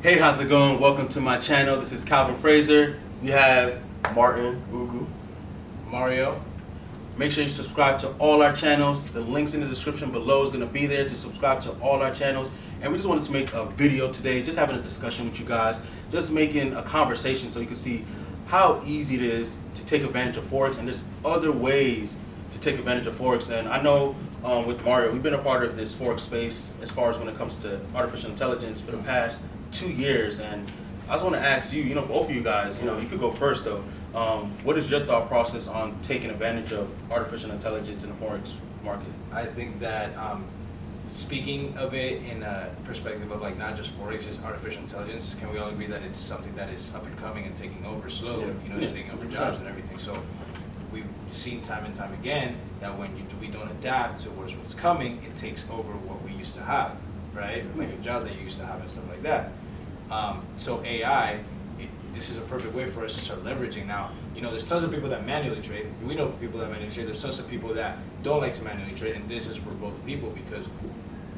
Hey, how's it going? Welcome to my channel. This is Calvin Fraser. We have Martin, Ugu, Mario. Make sure you subscribe to all our channels. The links in the description below is going to be there to subscribe to all our channels. And we just wanted to make a video today, just having a discussion with you guys, just making a conversation so you can see how easy it is to take advantage of Forex. And there's other ways to take advantage of Forex. And I know with Mario, we've been a part of this Forex space as far as when it comes to artificial intelligence for the past 2 years. And I just want to ask you, both of you guys, you could go first though. What is your thought process on taking advantage of artificial intelligence in the Forex market? I think that speaking of it in a perspective of like not just Forex, it's artificial intelligence, can we all agree that it's something that is up and coming and taking over slowly, it's taking over jobs and everything. So we've seen time and time again that when we don't adapt towards what's coming, it takes over what we used to have, right? Like a job that you used to have and stuff like that. So AI, this is a perfect way for us to start leveraging. Now, there's tons of people that manually trade. We know people that manually trade. There's tons of people that don't like to manually trade, and this is for both people because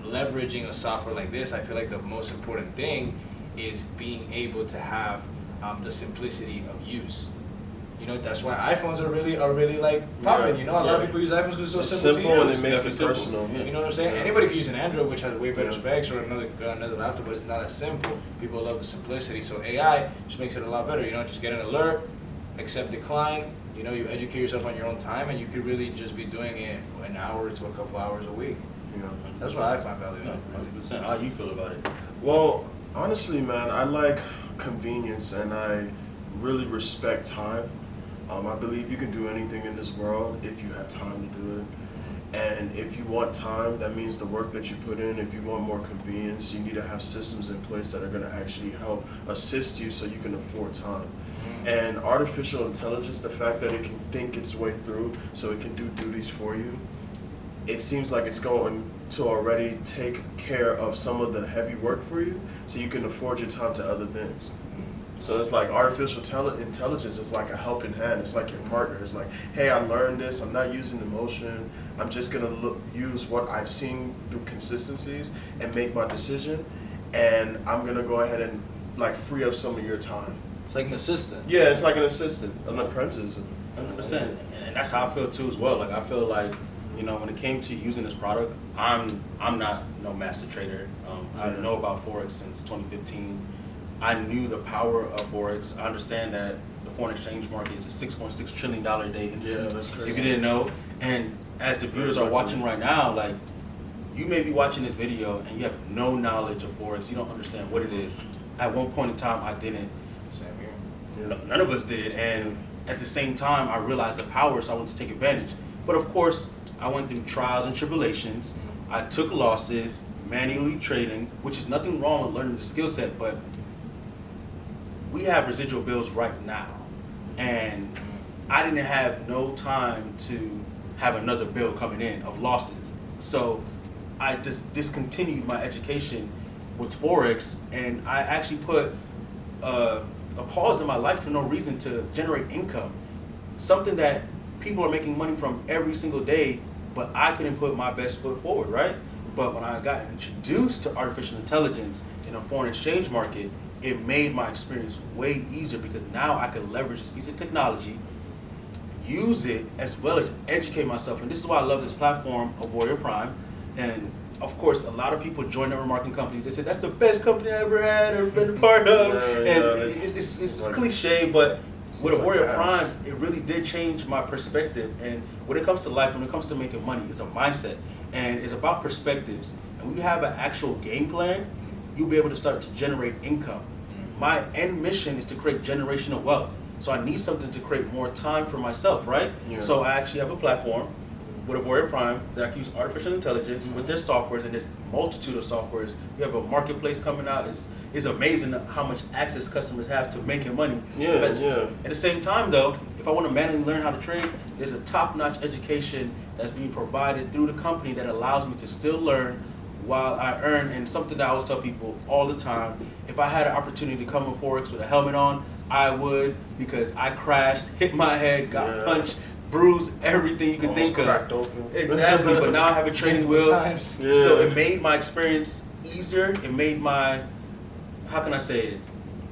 leveraging a software like this, I feel like the most important thing is being able to have the simplicity of use. That's why iPhones are really like popping. A lot of people use iPhones because it's so simple to use. and it makes it personal. You know what I'm saying? Anybody can use an Android, which has way better specs, or another laptop, but it's not as simple. People love the simplicity. So AI just makes it a lot better. Just get an alert, accept decline. You educate yourself on your own time, and you could really just be doing it an hour to a couple hours a week. That's what I find valuable. 100%. How you feel about it? Well, honestly, man, I like convenience and I really respect time. I believe you can do anything in this world if you have time to do it. And if you want time, that means the work that you put in. If you want more convenience, you need to have systems in place that are going to actually help assist you so you can afford time. And artificial intelligence, the fact that it can think its way through so it can do duties for you, it seems like it's going to already take care of some of the heavy work for you so you can afford your time to other things. So it's like artificial intelligence is like a helping hand. It's like your partner. It's like, hey, I learned this. I'm not using emotion. I'm just going to use what I've seen through consistencies and make my decision. And I'm going to go ahead and like free up some of your time. It's like an assistant. Yeah, it's like an assistant, an apprentice. 100%. And that's how I feel too as well. Like I feel like, when it came to using this product, I'm not no master trader. I know about Forex since 2015. I knew the power of Forex. I understand that the foreign exchange market is a $6.6 trillion a day industry. Yeah, that's crazy. If you didn't know, and as the viewers are watching right now, like you may be watching this video and you have no knowledge of Forex. You don't understand what it is. At one point in time, I didn't. Same here. None of us did, and at the same time, I realized the power, so I wanted to take advantage. But of course, I went through trials and tribulations. I took losses, manually trading, which is nothing wrong with learning the skill set, but we have residual bills right now, and I didn't have no time to have another bill coming in of losses. So I just discontinued my education with Forex, and I actually put a pause in my life for no reason to generate income. Something that people are making money from every single day, but I couldn't put my best foot forward, right? But when I got introduced to artificial intelligence in a foreign exchange market, it made my experience way easier because now I can leverage this piece of technology, use it, as well as educate myself. And this is why I love this platform, Auvoria Prime. And of course, a lot of people join network marketing companies. They say, that's the best company I ever had or been a part of. It's cliche, but with Auvoria Prime, it really did change my perspective. And when it comes to life, when it comes to making money, it's a mindset. And it's about perspectives. And when you have an actual game plan, you'll be able to start to generate income. My end mission is to create generational wealth. So I need something to create more time for myself, right? Yeah. So I actually have a platform with Auvoria Prime that I can use artificial intelligence with their softwares, and there's a multitude of softwares. We have a marketplace coming out. It's amazing how much access customers have to making money. At the same time though, if I want to manually learn how to trade, there's a top-notch education that's being provided through the company that allows me to still learn while I earn. And something that I always tell people all the time, if I had an opportunity to come in Forex with a helmet on, I would, because I crashed, hit my head, got punched, bruised, everything you could think of. Cracked open. Exactly, but now I have a training wheel. So it made my experience easier. It made my how can I say it?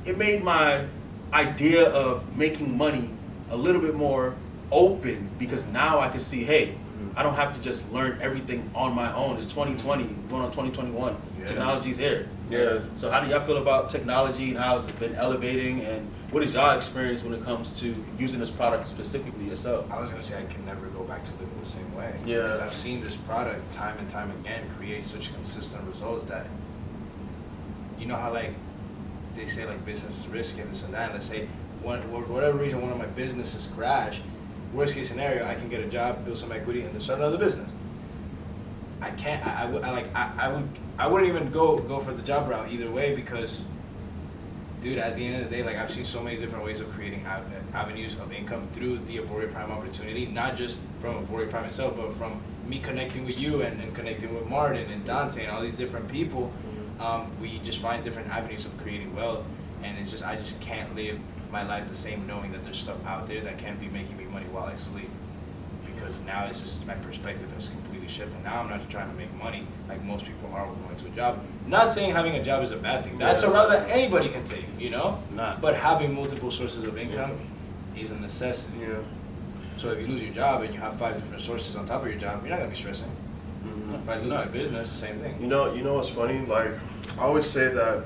It made my idea of making money a little bit more open, because now I can see, hey, I don't have to just learn everything on my own. It's 2020, going on 2021. Yeah. Technology's here. Yeah. So how do y'all feel about technology and how it's been elevating, and what is y'all experience when it comes to using this product specifically yourself? I was gonna say I can never go back to living the same way. Yeah. Because I've seen this product time and time again create such consistent results that, you know how like they say like business is risky and this and that. And let's say for whatever reason one of my businesses crash. Worst case scenario, I can get a job, build some equity, and then start another business. I can't. I wouldn't even go for the job route either way, because, dude, at the end of the day, like I've seen so many different ways of creating avenues of income through the Auvoria Prime opportunity, not just from Auvoria Prime itself, but from me connecting with you and connecting with Martin and Dante and all these different people. We just find different avenues of creating wealth, and it's just I just can't live my life the same knowing that there's stuff out there that can be making me money while I sleep, because now it's just my perspective has completely shifted. Now I'm not just trying to make money like most people are going to a job. Not saying having a job is a bad thing. That's a route that anybody can take, you know? Nah. But having multiple sources of income is a necessity. Yeah. So if you lose your job and you have 5 different sources on top of your job, you're not gonna be stressing. Mhm. If I lose my business, the same thing. You know what's funny? Like, I always say that,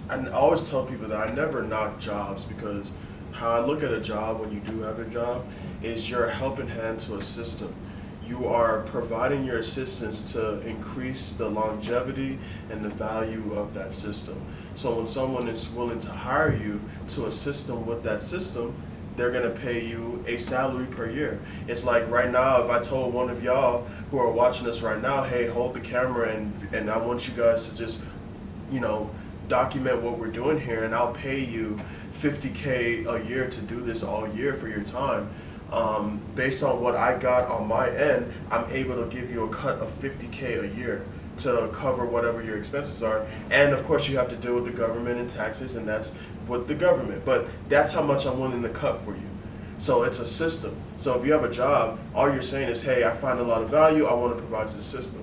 I always tell people that I never knock jobs, because how I look at a job when you do have a job is you're a helping hand to a system. You are providing your assistance to increase the longevity and the value of that system. So when someone is willing to hire you to assist them with that system, they're gonna pay you a salary per year. It's like right now, if I told one of y'all who are watching us right now, hey, hold the camera and I want you guys to just, document what we're doing here, and I'll pay you $50K a year to do this all year for your time. Based on what I got on my end, I'm able to give you a cut of $50K a year to cover whatever your expenses are. And of course you have to deal with the government and taxes, and that's with the government. But that's how much I'm willing to cut for you. So it's a system. So if you have a job, all you're saying is, hey, I find a lot of value, I want to provide to the system.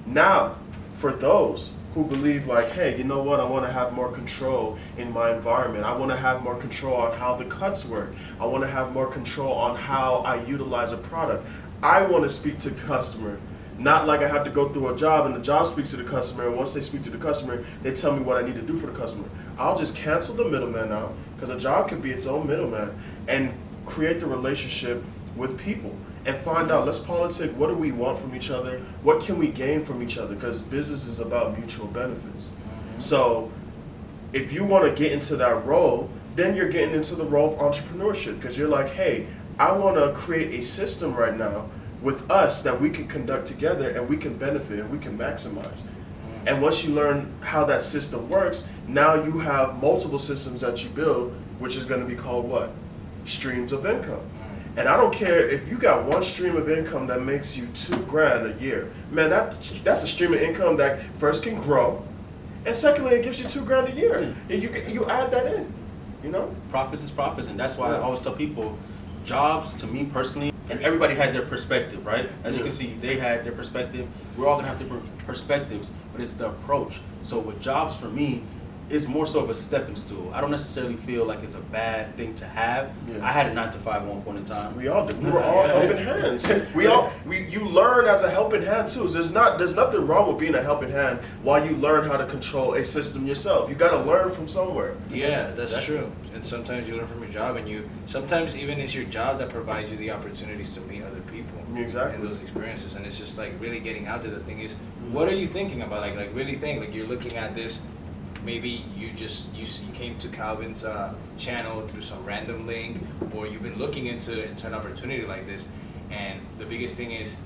Now, for those who believe like, hey, you know what, I want to have more control in my environment. I want to have more control on how the cuts work. I want to have more control on how I utilize a product. I want to speak to the customer. Not like I have to go through a job and the job speaks to the customer, and once they speak to the customer, they tell me what I need to do for the customer. I'll just cancel the middleman out, because a job can be its own middleman, and create the relationship with people. And find out, let's politic, what do we want from each other? What can we gain from each other? Because business is about mutual benefits. So if you want to get into that role, then you're getting into the role of entrepreneurship, because you're like, hey, I want to create a system right now with us that we can conduct together, and we can benefit and we can maximize. And once you learn how that system works, now you have multiple systems that you build, which is going to be called what? Streams of income. And I don't care if you got one stream of income that makes you $2,000 a year. Man, that's a stream of income that first can grow, and secondly, it gives you $2,000 a year. And you add that in, Profits is profits, and that's why I always tell people, jobs, to me personally, and everybody had their perspective, right? As you can see, they had their perspective. We're all gonna have different perspectives, but it's the approach. So with jobs, for me, is more so of a stepping stool. I don't necessarily feel like it's a bad thing to have. Yeah. I had a 9-to-5 at one point in time. We all did. We were all helping hands. You learn as a helping hand too. So there's nothing wrong with being a helping hand while you learn how to control a system yourself. You got to learn from somewhere. Yeah, that's true. And sometimes you learn from your job, and sometimes even it's your job that provides you the opportunities to meet other people. Exactly. And those experiences, and it's just like really getting out there. The thing is, what are you thinking about? Like really think. Like you're looking at this. Maybe you came to Calvin's channel through some random link, or you've been looking into an opportunity like this. And the biggest thing is,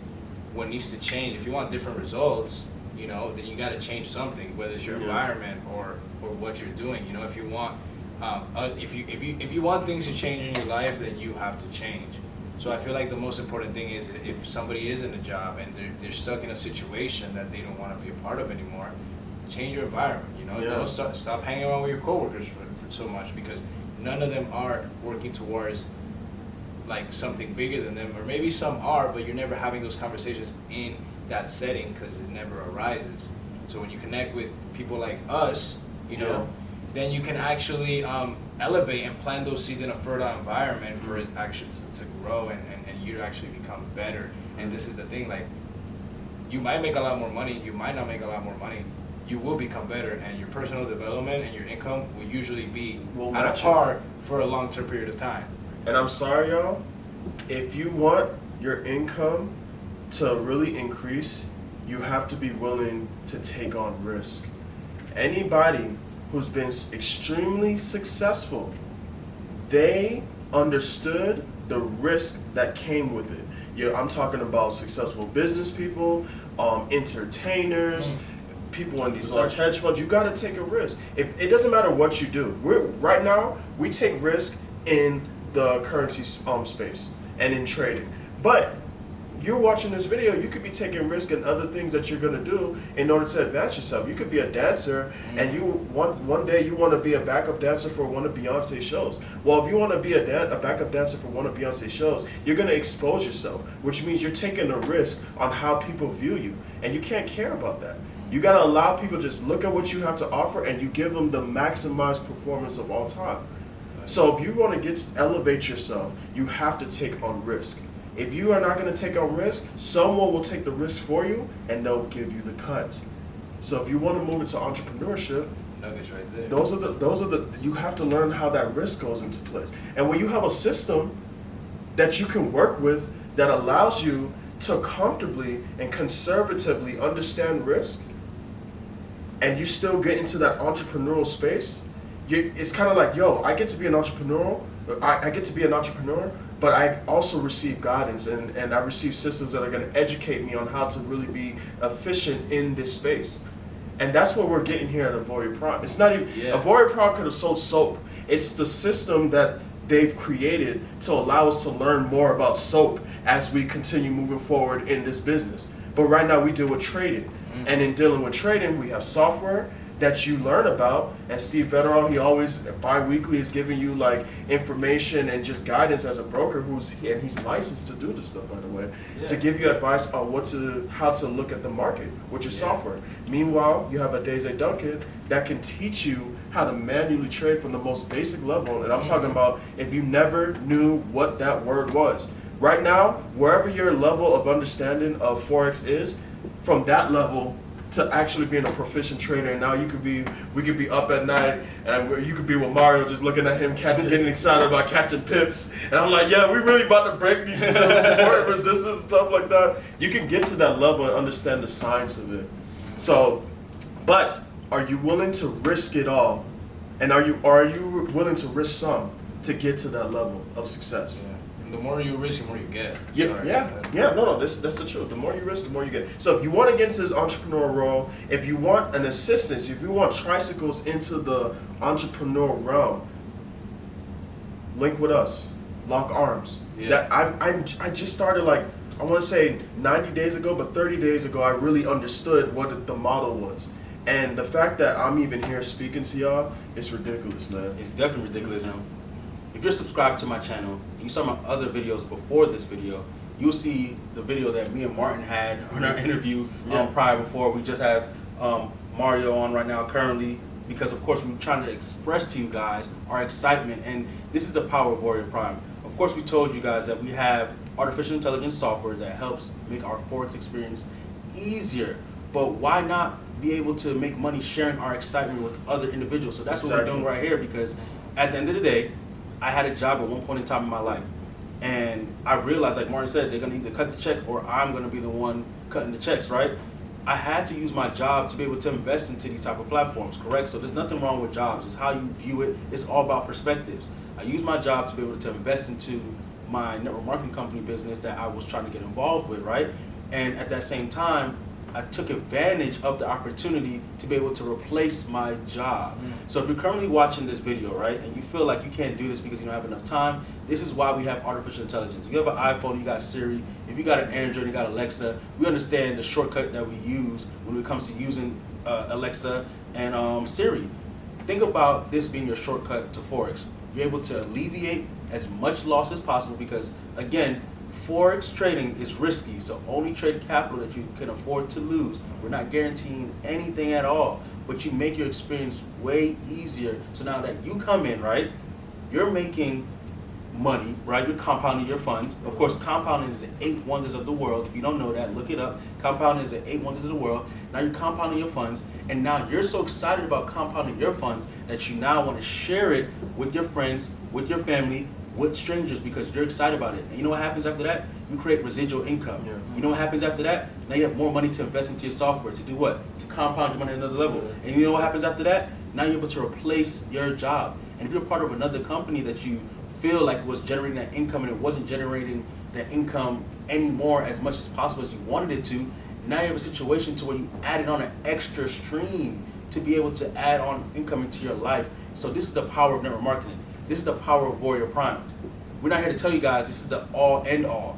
what needs to change. If you want different results, then you got to change something, whether it's your environment or what you're doing. If you want if you want things to change in your life, then you have to change. So I feel like the most important thing is, if somebody is in a job and they're stuck in a situation that they don't want to be a part of anymore, change your environment. Don't stop hanging around with your coworkers for so much, because none of them are working towards like something bigger than them, or maybe some are, but you're never having those conversations in that setting because it never arises. So when you connect with people like us, you know, then you can actually elevate and plant those seeds in a fertile environment for it actually to grow and you to actually become better. And this is the thing, like, you might make a lot more money, you might not make a lot more money, you will become better, and your personal development and your income will usually be at a par for a long-term period of time. And I'm sorry, y'all, if you want your income to really increase, you have to be willing to take on risk. Anybody who's been extremely successful, they understood the risk that came with it. Yeah, I'm talking about successful business people, entertainers, people in these large hedge funds. You got to take a risk. It doesn't matter what you do. Right now, we take risk in the currency space and in trading. But you're watching this video, you could be taking risk in other things that you're going to do in order to advance yourself. You could be a dancer and you one day you want to be a backup dancer for one of Beyonce's shows. Well, if you want to be a backup dancer for one of Beyonce's shows, you're going to expose yourself, which means you're taking a risk on how people view you, and you can't care about that. You got to allow people just look at what you have to offer, and you give them the maximized performance of all time. So if you want to elevate yourself, you have to take on risk. If you are not going to take on risk, someone will take the risk for you, and they'll give you the cut. So if you want to move into entrepreneurship, nuggets right there. those are the you have to learn how that risk goes into place. And when you have a system that you can work with that allows you to comfortably and conservatively understand risk, and you still get into that entrepreneurial space, it's kind of like, yo, I get to be an entrepreneur. I get to be an entrepreneur, but I also receive guidance and I receive systems that are going to educate me on how to really be efficient in this space. And that's what we're getting here at Auvoria Prime. It's not even, Auvoria Prime could have sold soap. It's the system that they've created to allow us to learn more about soap as we continue moving forward in this business. But right now we deal with trading. And in dealing with trading, we have software that you learn about, and Steve Vetterall, he always bi-weekly is giving you like information and just guidance as a broker and he's licensed to do this stuff, by the way, to give you advice on how to look at the market with your software. Meanwhile, you have a Daisy Duncan that can teach you how to manually trade from the most basic level, and I'm talking about if you never knew what that word was. Right now, wherever your level of understanding of Forex is, from that level to actually being a proficient trader, and now we could be up at night, and you could be with Mario just looking at him getting excited about catching pips, and I'm like, yeah, we really about to break these support and resistance and stuff like that. You can get to that level and understand the science of it. So, but are you willing to risk it all, and are you willing to risk some to get to that level of success? The more you risk, the more you get. That's the truth. The more you risk, the more you get. So if you want to get into this entrepreneurial role, if you want an assistance, if you want tricycles into the entrepreneurial realm, link with us. Lock arms. That I just started, like, I want to say 90 days ago, but 30 days ago I really understood what the model was. And the fact that I'm even here speaking to y'all, it's ridiculous, man. It's definitely ridiculous. If you're subscribed to my channel and you saw my other videos before this video, you'll see the video that me and Martin had on our interview prior before. We just have Mario on right now currently because, of course, we're trying to express to you guys our excitement, and this is the power of Auvoria Prime. Of course, we told you guys that we have artificial intelligence software that helps make our Forex experience easier, but why not be able to make money sharing our excitement with other individuals? So that's what we're doing right here, because at the end of the day, I had a job at one point in time in my life, and I realized, like Martin said, they're going to either cut the check or I'm going to be the one cutting the checks, right? I had to use my job to be able to invest into these type of platforms, correct? So there's nothing wrong with jobs. It's how you view it. It's all about perspectives. I used my job to be able to invest into my network marketing company business that I was trying to get involved with, right? And at that same time, I took advantage of the opportunity to be able to replace my job. So if you're currently watching this video, right, and you feel like you can't do this because you don't have enough time, this is why we have artificial intelligence. If you have an iPhone, you got Siri. If you got an Android, you got Alexa. We understand the shortcut that we use when it comes to using Alexa and Siri. Think about this being your shortcut to Forex. You're able to alleviate as much loss as possible because, again, Forex trading is risky, so only trade capital that you can afford to lose. We're not guaranteeing anything at all. but you make your experience way easier. So now that you come in, right, you're making money, right? You're compounding your funds. Of course, compounding is the 8 wonders of the world. If you don't know that, look it up. Compounding is the 8 wonders of the world. Now you're compounding your funds, and now you're so excited about compounding your funds that you now want to share it with your friends, with your family, with strangers, because you're excited about it. And you know what happens after that? You create residual income. Yeah. You know what happens after that? Now you have more money to invest into your software to do what? To compound your money at another level. Yeah. And you know what happens after that? Now you're able to replace your job. And if you're part of another company that you feel like was generating that income and it wasn't generating that income anymore as much as possible as you wanted it to, now you have a situation to where you added on an extra stream to be able to add on income into your life. So this is the power of network marketing. This is the power of Warrior Prime. We're not here to tell you guys this is the all and all.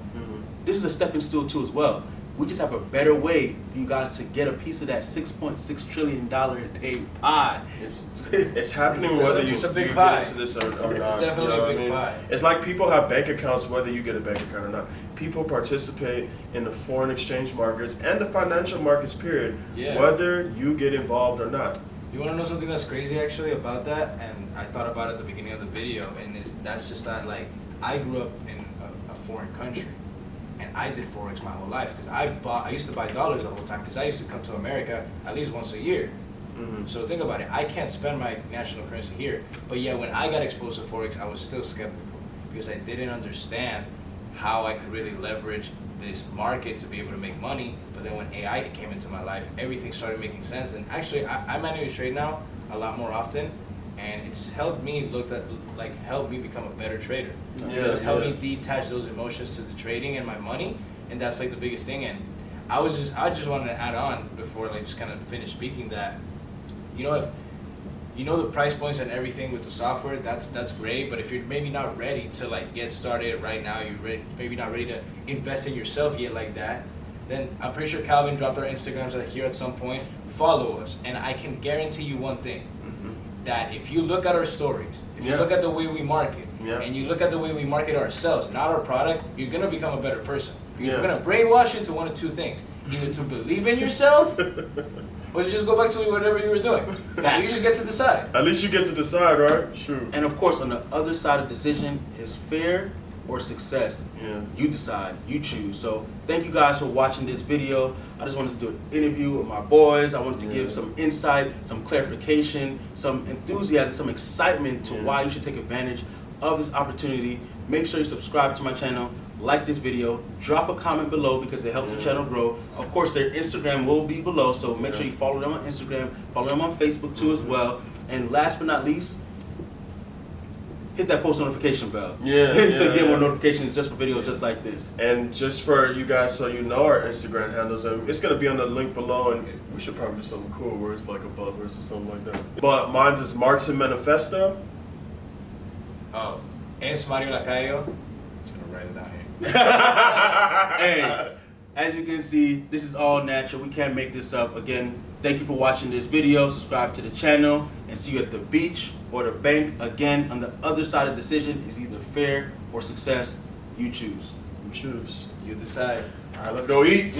This is a stepping stool too as well. We just have a better way for you guys to get a piece of that $6.6 trillion a day pie. It's happening It's whether a you big get pie. into this or not. It's definitely you know a what I big mean? pie. It's like people have bank accounts whether you get a bank account or not. People participate in the foreign exchange markets and the financial markets, period, Yeah. whether you get involved or not. You want to know something that's crazy actually about that? And I thought about it at the beginning of the video, and that's just that, like, I grew up in a foreign country, and I did Forex my whole life because I used to buy dollars the whole time because I used to come to America at least once a year. So think about it. I can't spend my national currency here, but yet when I got exposed to Forex, I was still skeptical because I didn't understand how I could really leverage this market to be able to make money. But then when AI came into my life, everything started making sense. And actually, I manually trade now a lot more often, and it's helped me helped me become a better trader. It's helped me detach those emotions to the trading and my money, and that's like the biggest thing. And I just wanted to add on before like just kind of finish speaking that, you know, if you know the price points and everything with the software, that's great. But if you're maybe not ready to like get started right now, maybe not ready to invest in yourself yet like that, then I'm pretty sure Calvin dropped our Instagrams here at some point. Follow us, and I can guarantee you one thing. That if you look at our stories, if you look at the way we market, and you look at the way we market ourselves, not our product, you're gonna become a better person. You're gonna brainwash you into one of two things: either to believe in yourself, or to just go back to whatever you were doing. So you just get to decide. At least you get to decide, right? True. And of course, on the other side of decision is fear or success. You decide, you choose. So thank you guys for watching this video. I just wanted to do an interview with my boys. I wanted to give some insight, some clarification, some enthusiasm, some excitement to why you should take advantage of this opportunity. Make sure you subscribe to my channel, like this video, drop a comment below because it helps the channel grow. Of course, their Instagram will be below, so make sure you follow them on Instagram, follow them on Facebook too as well. And last but not least, hit that post notification bell. So you get more notifications just for videos just like this. And just for you guys, so you know our Instagram handles, and it's gonna be on the link below. And we should probably do something cool where it's like above us or something like that. But mine's is Martin Manifesto. Oh, es Mario Lacayo. Just gonna write it down here. Hey, as you can see, this is all natural. We can't make this up. Again, thank you for watching this video. Subscribe to the channel, and see you at the beach or the bank. Again, on the other side of the decision is either fear or success. You choose. You choose. You decide. All right, let's go eat.